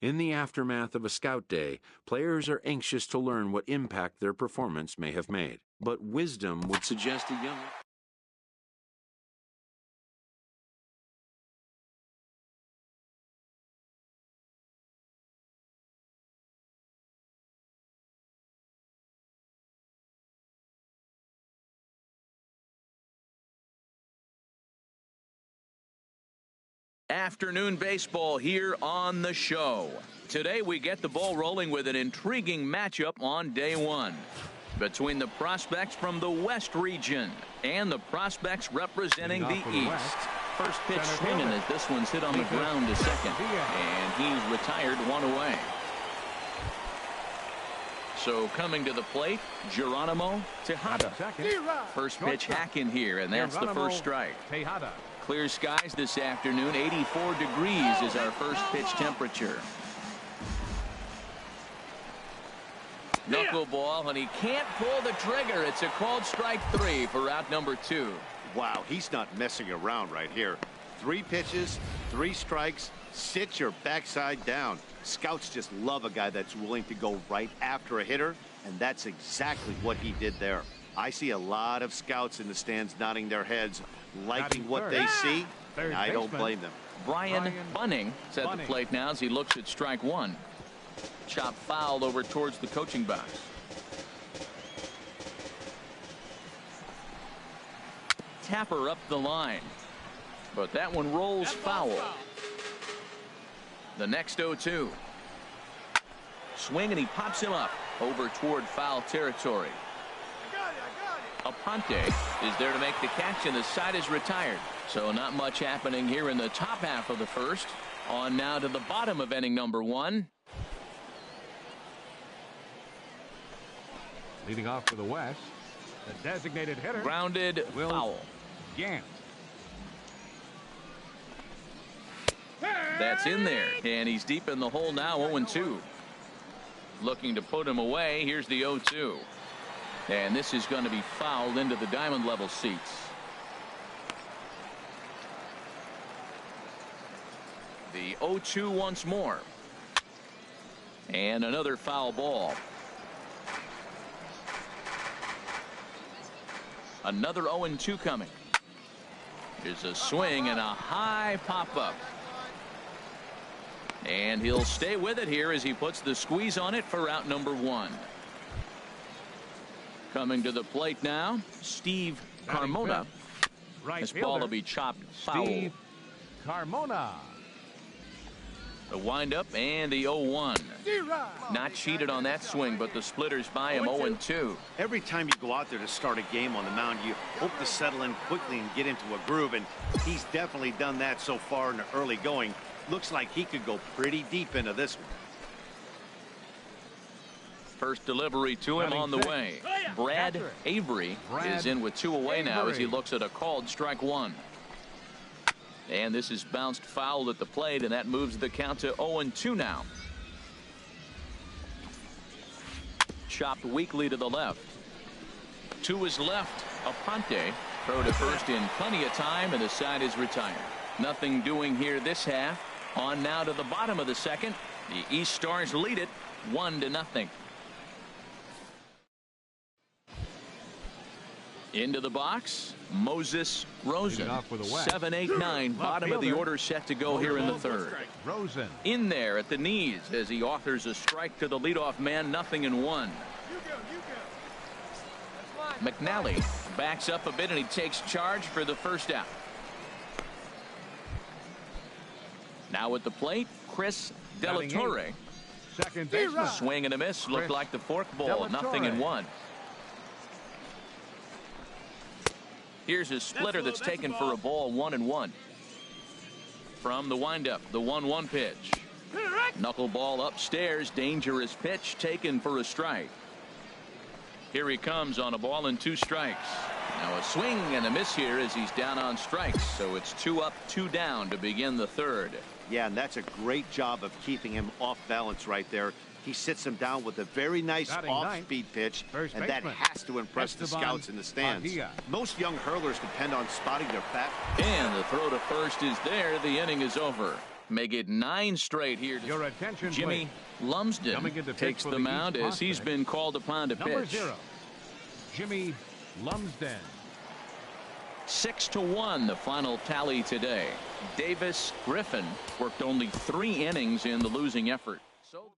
In the aftermath of a scout day, players are anxious to learn what impact their performance may have made. But wisdom would suggest a young... Afternoon baseball here on the show. Today we get the ball rolling with an intriguing matchup on day one between the prospects from the West region and the prospects representing the East. First pitch swinging as this one's hit on the ground to second, and he's retired one away. So coming to the plate, Geronimo Tejada. First pitch hack in here, and that's the first strike. Clear skies this afternoon. 84 degrees is our first pitch temperature. Knuckleball, and he can't pull the trigger. It's a called strike 3 for out number 2. Wow, he's not messing around right here. 3 pitches, 3 strikes. Sit your backside down. Scouts just love a guy that's willing to go right after a hitter, and that's exactly what he did there. I see a lot of scouts in the stands nodding their heads, liking what they see, and I don't blame them. Brian Bunning is at the plate now as he looks at strike 1. Chop foul over towards the coaching box. Tapper up the line, but that one rolls foul. The next 0-2. Swing, and he pops him up over toward foul territory. Aponte is there to make the catch, and the side is retired. So not much happening here in the top half of the first. On now to the bottom of inning number 1. Leading off for the West, the designated hitter. Grounded foul. Gant. That's in there, and he's deep in the hole now. 0-2. Looking to put him away. Here's the 0-2. And this is going to be fouled into the diamond level seats. The 0-2 once more. And another foul ball. Another 0-2 coming. There's a swing and a high pop-up. And he'll stay with it here as he puts the squeeze on it for out number 1. Coming to the plate now, Steve Carmona. This ball will be chopped foul. Steve Carmona. The windup and the 0-1. Not cheated on that swing, but the splitters by him. 0-2. Every time you go out there to start a game on the mound, you hope to settle in quickly and get into a groove, and he's definitely done that so far in the early going. Looks like he could go pretty deep into this one. First delivery to him on the way. Brad Avery is in with 2 away now as he looks at a called strike 1. And this is bounced foul at the plate, and that moves the count to 0-2 now. Chopped weakly to the left. To his left, Aponte. Throw to first in plenty of time, and the side is retired. Nothing doing here this half. On now to the bottom of the second. The East Stars lead it 1-0. Into the box, Moses Rosen. 7-8-9, bottom of the order set to go here in the third. Rosen in there at the knees as he offers a strike to the leadoff man. 0-1. McNally backs up a bit, and he takes charge for the first out. Now at the plate, Chris Delatorre. Second baseman. Swing and a miss. Looked like the fork ball. 0-1. Here's a splitter that's taken for a ball. 1-1. From the windup, the 1-1 pitch. Knuckleball upstairs. Dangerous pitch taken for a strike. Here he comes on a ball and 2 strikes. Now a swing and a miss here as he's down on strikes. So it's 2 up, 2 down to begin the third. Yeah, and that's a great job of keeping him off balance right there. He sits him down with a very nice off-speed pitch, and that has to impress the scouts in the stands. Most young hurlers depend on spotting their bat. And the throw to first is there. The inning is over. Make it 9 straight here. Your attention, Jimmy please. Lumsden Coming in to pitch takes for the the mound East as he's prospect. been called upon to Number pitch. 0, Jimmy Lumsden. 6-1 the final tally today. Davis Griffin worked only 3 innings in the losing effort. So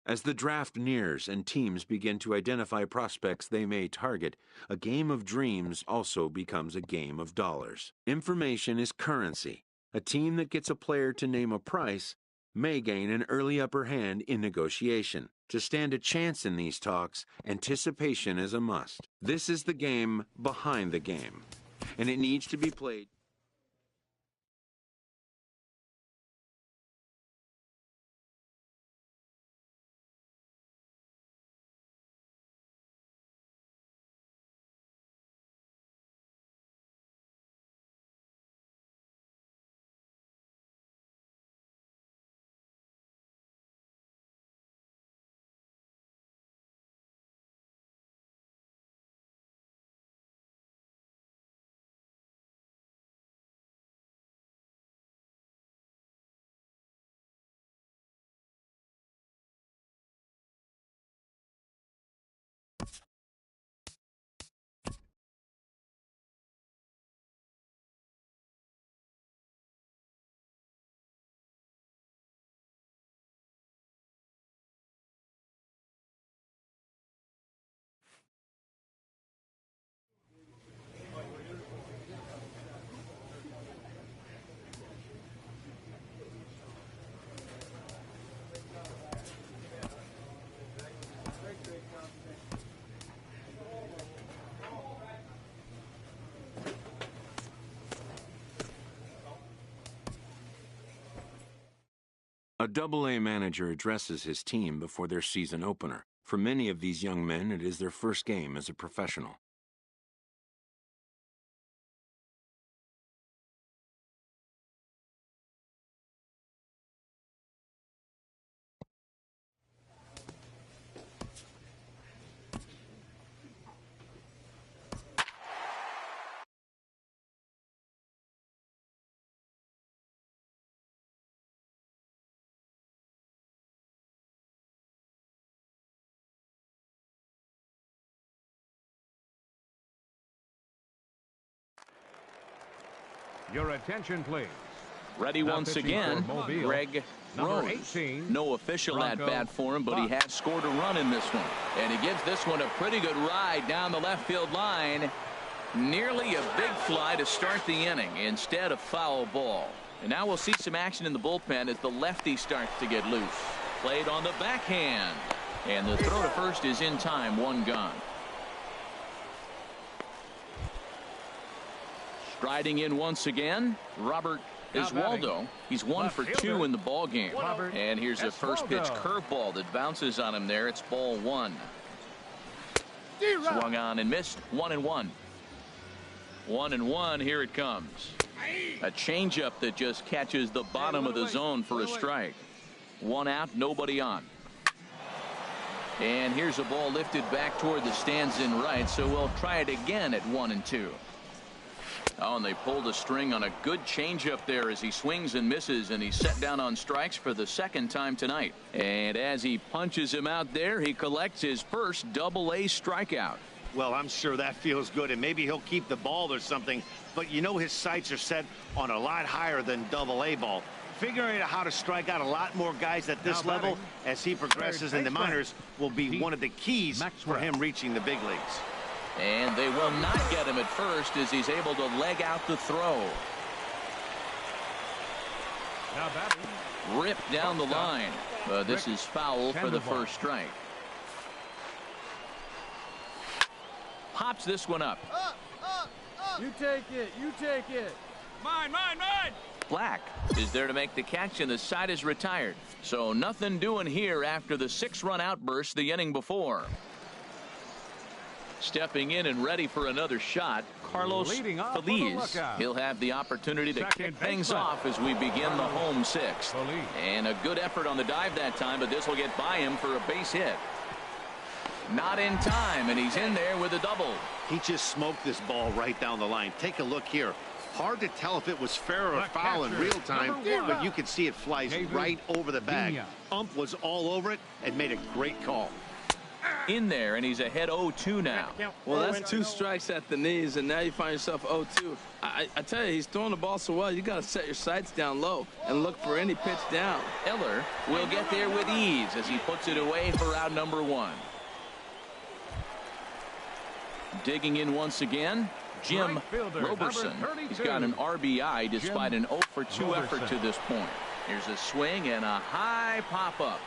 As the draft nears and teams begin to identify prospects they may target, a game of dreams also becomes a game of dollars. Information is currency. A team that gets a player to name a price may gain an early upper hand in negotiation. To stand a chance in these talks, anticipation is a must. This is the game behind the game, and it needs to be played. A Double-A manager addresses his team before their season opener. For many of these young men, it is their first game as a professional. Your attention, please. Ready Now once pitching again, for Mobile, Greg number Rose. 18, No official Bronco at-bat for him, but he Buck. has scored a run in this one. And he gives this one a pretty good ride down the left field line. Nearly a big fly to start the inning instead of foul ball. And now we'll see some action in the bullpen as the lefty starts to get loose. Played on the backhand. And the throw to first is in time, 1 gone. Striding in once again, Robert Iswaldo. He's 1 for 2 in the ball game. And here's a first pitch curveball that bounces on him there. It's ball 1. Swung on and missed. 1-1. 1-1. Here it comes. A changeup that just catches the bottom of the zone for a strike. 1 out, nobody on. And here's a ball lifted back toward the stands in right, so we'll try it again at 1-2. Oh, and they pulled a string on a good changeup there as he swings and misses, and he's set down on strikes for the 2nd time tonight. And as he punches him out there, he collects his first Double-A strikeout. Well, I'm sure that feels good, and maybe he'll keep the ball or something, but you know his sights are set on a lot higher than Double-A ball. Figuring out how to strike out a lot more guys at this level as he progresses in the minors will be one of the keys for him reaching the big leagues. And they will not get him at first as he's able to leg out the throw. Now batting. Ripped down the line. This is foul for the first strike. Pops this one up. You take it. You take it. Mine. Black is there to make the catch, and the side is retired. So nothing doing here after the 6-run outburst the inning before. Stepping in and ready for another shot, Carlos Feliz. He'll have the opportunity to kick things off as we begin the home sixth. And a good effort on the dive that time, but this will get by him for a base hit. Not in time, and he's in there with a double. He just smoked this ball right down the line. Take a look here. Hard to tell if it was fair or foul in real time, but you can see it flies right over the bag. Ump was all over it and made a great call. In there, and he's ahead 0-2 now. Well, that's 2 strikes at the knees, and now you find yourself 0-2. I tell you, he's throwing the ball so well, you got to set your sights down low and look for any pitch down. Eller will get there with ease as he puts it away for out number 1. Digging in once again, Jim Roberson. He's got an RBI despite an 0-for-2 effort to this point. Here's a swing and a high pop-up.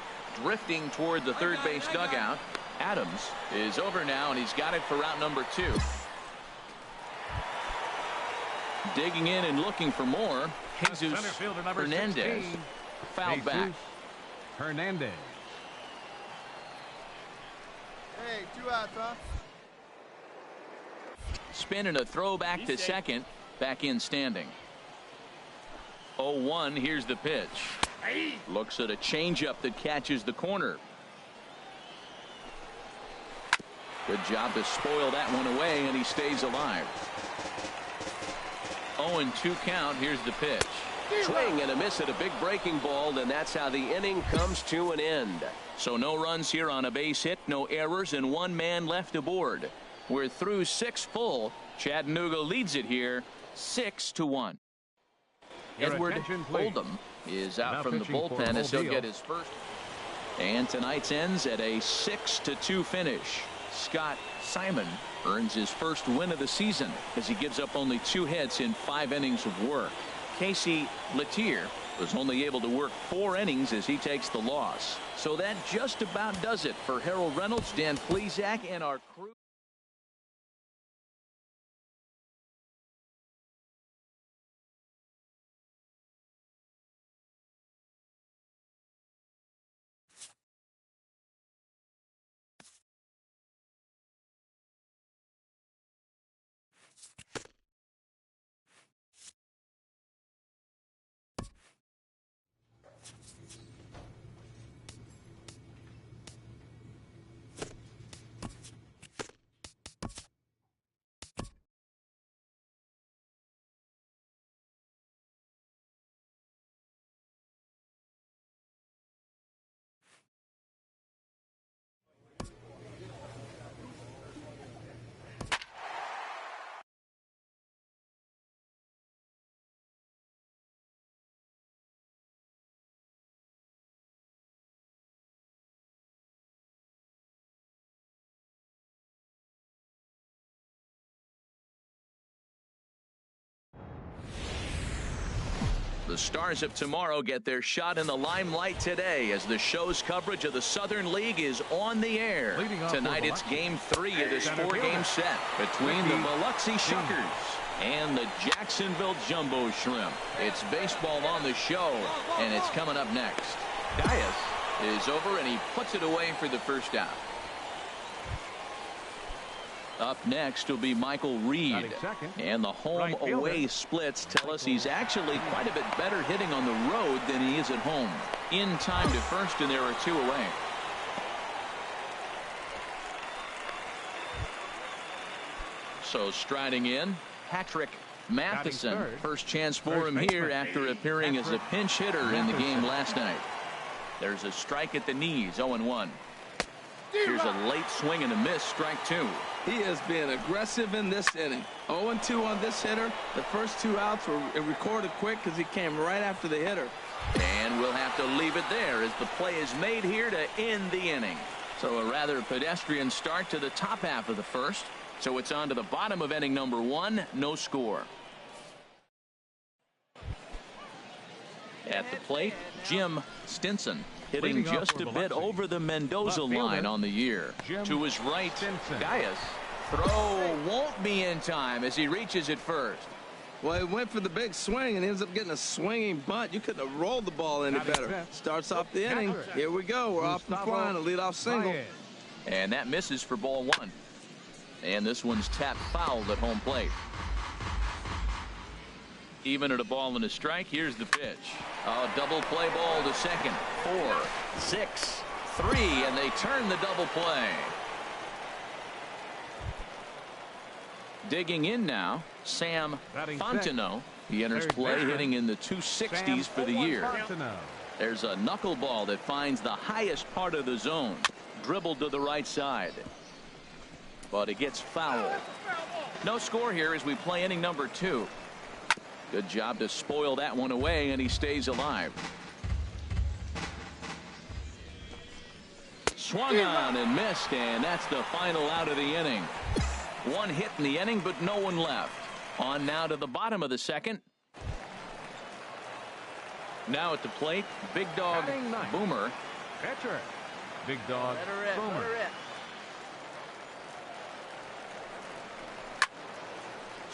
Drifting toward the third base dugout. Adams is over now, and he's got it for out number 2. Digging in and looking for more. Jesus Hernandez fouled back. Hernandez. Hey, 2 outs, huh? Spin and a throw back to second. Back in standing. 0-1. Here's the pitch. Looks at a changeup that catches the corner. Good job to spoil that one away, and he stays alive. 0-2 count. Here's the pitch. Swing and a miss at a big breaking ball, and that's how the inning comes to an end. So no runs here on a base hit, no errors, and 1 man left aboard. We're through 6 full. Chattanooga leads it here 6-1. Edward Oldham is out from the bullpen as he'll get his first. And tonight's ends at a 6-2 finish. Scott Simon earns his first win of the season as he gives up only 2 hits in 5 innings of work. Casey Letier was only able to work 4 innings as he takes the loss. So that just about does it for Harold Reynolds, Dan Plesac, and our crew. The Stars of tomorrow get their shot in the limelight today as the show's coverage of the Southern League is on the air. Tonight it's Game 3 of this 4-game set between the Biloxi Shuckers and the Jacksonville Jumbo Shrimp. It's baseball on the show, and it's coming up next. Dias is over, and he puts it away for the first out. Up next will be Michael Reed, and the home-away splits tell us he's actually quite a bit better hitting on the road than he is at home. In time to first, and there are 2 away. So striding in, Patrick Matheson. First chance for him here after appearing as a pinch hitter in the game last night. There's a strike at the knees, 0-1. Here's a late swing and a miss, strike 2. He is being aggressive in this inning. 0-2 on this hitter. The first 2 outs were recorded quick because he came right after the hitter. And we'll have to leave it there as the play is made here to end the inning. So a rather pedestrian start to the top half of the first. So it's on to the bottom of inning number 1, no score. At the plate, Jim Stinson. Hitting just a bit over the Mendoza line on the year. To his right, Dias. Throw won't be in time as he reaches it first. Well, he went for the big swing and ends up getting a swinging bunt. You couldn't have rolled the ball any better. Starts off the inning. Here we go. We're off the fly, a leadoff single. And that misses for ball 1. And this one's tapped fouled at home plate. Even at a ball and a strike. Here's the pitch. A double play ball to second. 4, 6, 3, and they turn the double play. Digging in now, Sam Fontenot. He enters play hitting in the 260s for the year. There's a knuckleball that finds the highest part of the zone. Dribbled to the right side. But it gets fouled. No score here as we play inning number 2. Good job to spoil that one away, and he stays alive. Swung on and missed, and that's the final out of the inning. One hit in the inning, but no one left. On now to the bottom of the second. Now at the plate, Big Dog Boomer. Catcher. Big Dog Boomer.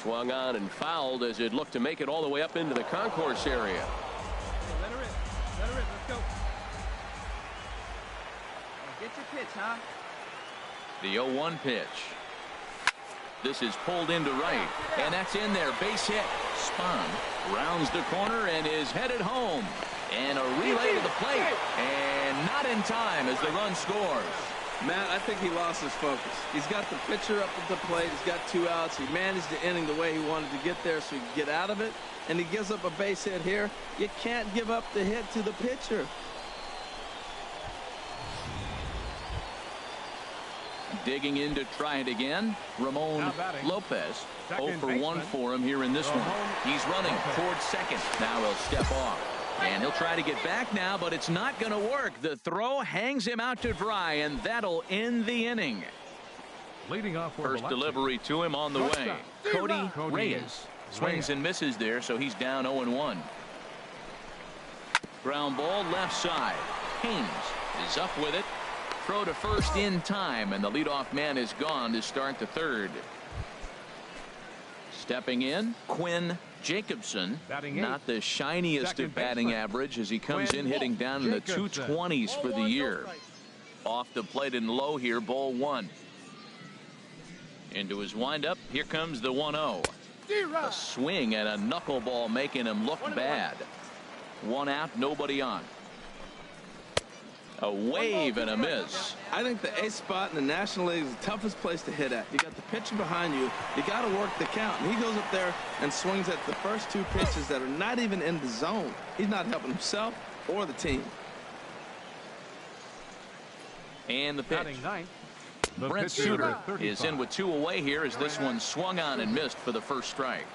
Swung on and fouled as it looked to make it all the way up into the concourse area. Let her rip. Let her rip. Let's go. Get your pitch, huh? The 0-1 pitch. This is pulled into right, and that's in there. Base hit. Spahn rounds the corner and is headed home. And a relay to the plate, and not in time as the run scores. Matt, I think he lost his focus. He's got the pitcher up at the plate. He's got 2 outs. He managed the inning the way he wanted to get there so he could get out of it. And he gives up a base hit here. You can't give up the hit to the pitcher. Digging in to try it again. Ramon Lopez. 0 for 1 for him here in this one. He's running towards second. Now he'll step off. And he'll try to get back now, but it's not going to work. The throw hangs him out to dry, and that'll end the inning. Leading off for First Biloxi. delivery to him on the way. Cody Reyes swings and misses there, so he's down 0-1. Ground ball left side. Haynes is up with it. Throw to first in time, and the leadoff man is gone to start the third. Stepping in, Quinn Jacobson. Not the shiniest of batting average as he comes in hitting down in the 220s for the year. Off the plate and low here, ball 1. Into his windup, here comes the 1-0. A swing and a knuckleball making him look bad. 1 out, nobody on. A wave and a miss. I think the A spot in the National League is the toughest place to hit at. You got the pitcher behind you. You got to work the count. And he goes up there and swings at the first 2 pitches that are not even in the zone. He's not helping himself or the team. And the pitch. Brent Suter is in with 2 away here as this one swung on and missed for the first strike.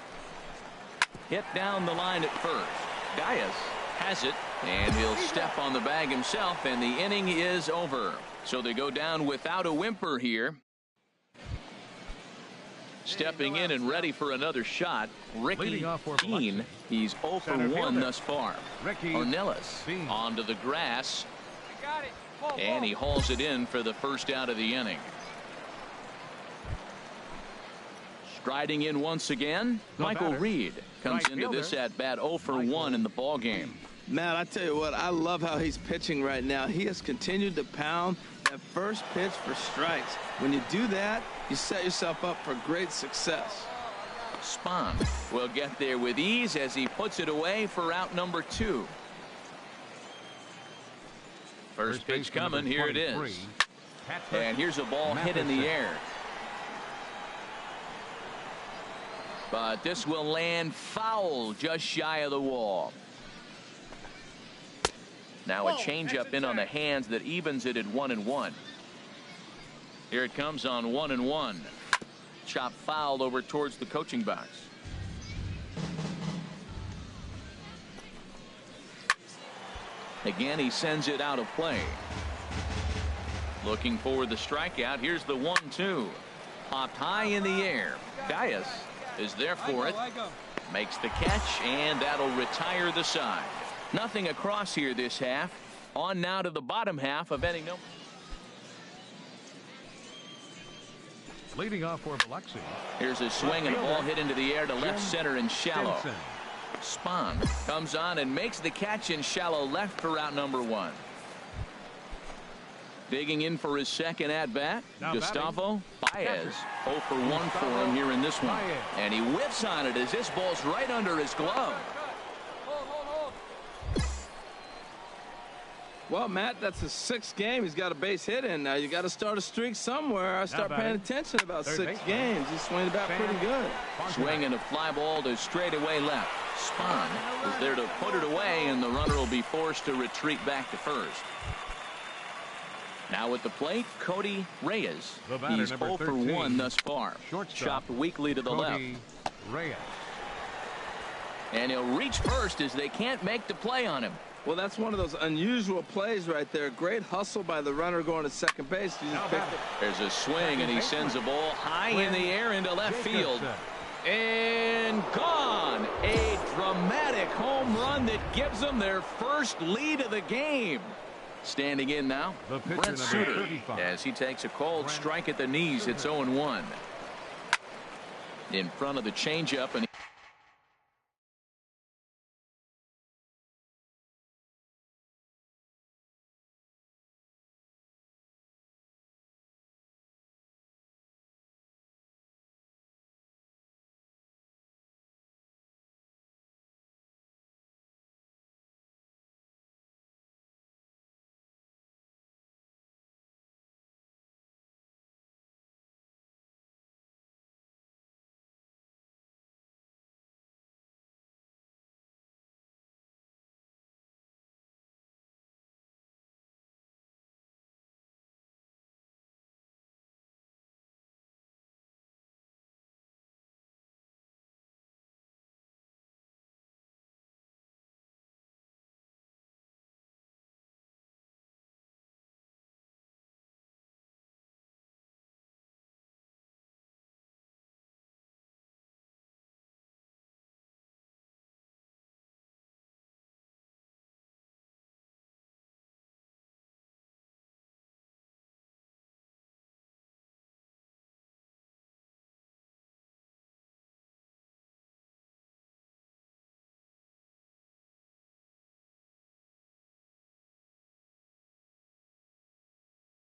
Hit down the line at first. Gaius has it, and he'll step on the bag himself, and the inning is over. So they go down without a whimper here. Stepping in and ready for another shot, Ricky Dean. He's 0 for 1 thus far. Ornelas onto the grass, and he hauls it in for the first out of the inning. Striding in once again, Michael Reed comes into this at bat 0 for 1 in the ball game. Matt, I tell you what, I love how he's pitching right now. He has continued to pound that first pitch for strikes. When you do that, you set yourself up for great success. Spahn will get there with ease as he puts it away for out number 2. First pitch coming. Here it is. And here's a ball hit in the air. But this will land foul just shy of the wall. Now a changeup in on the hands that evens it at 1-1. Here it comes on 1-1. Chop fouled over towards the coaching box. Again, he sends it out of play. Looking for the strikeout. Here's the 1-2. Popped high in the air. Gaius is there for it. Makes the catch, and that'll retire the side. Nothing across here this half. On now to the bottom half of inning number. Leading off for Biloxi. Here's a swing and a ball hit into the air to left center and shallow. Spahn comes on and makes the catch in shallow left for out number 1. Digging in for his second at-bat, Gustavo Baez. 0 for 1 for him here in this one. And he whiffs on it as this ball's right under his glove. Well, Matt, that's his 6th game. He's got a base hit in now. You got to start a streak somewhere. I start paying attention about 6 games. He's swinging about pretty good. Swinging a fly ball to straightaway left. Spahn is there to put it away, and the runner will be forced to retreat back to first. Now at the plate, Cody Reyes. He's 0 for 1 thus far. Chopped weakly to the left. Reyes. And he'll reach first as they can't make the play on him. Well, that's one of those unusual plays right there. Great hustle by the runner going to second base. There's a swing, and he sends a ball high in the air into left field. And gone. A dramatic home run that gives them their first lead of the game. Standing in now, Brent Suter, as he takes a cold strike at the knees. It's 0-1. In front of the changeup, and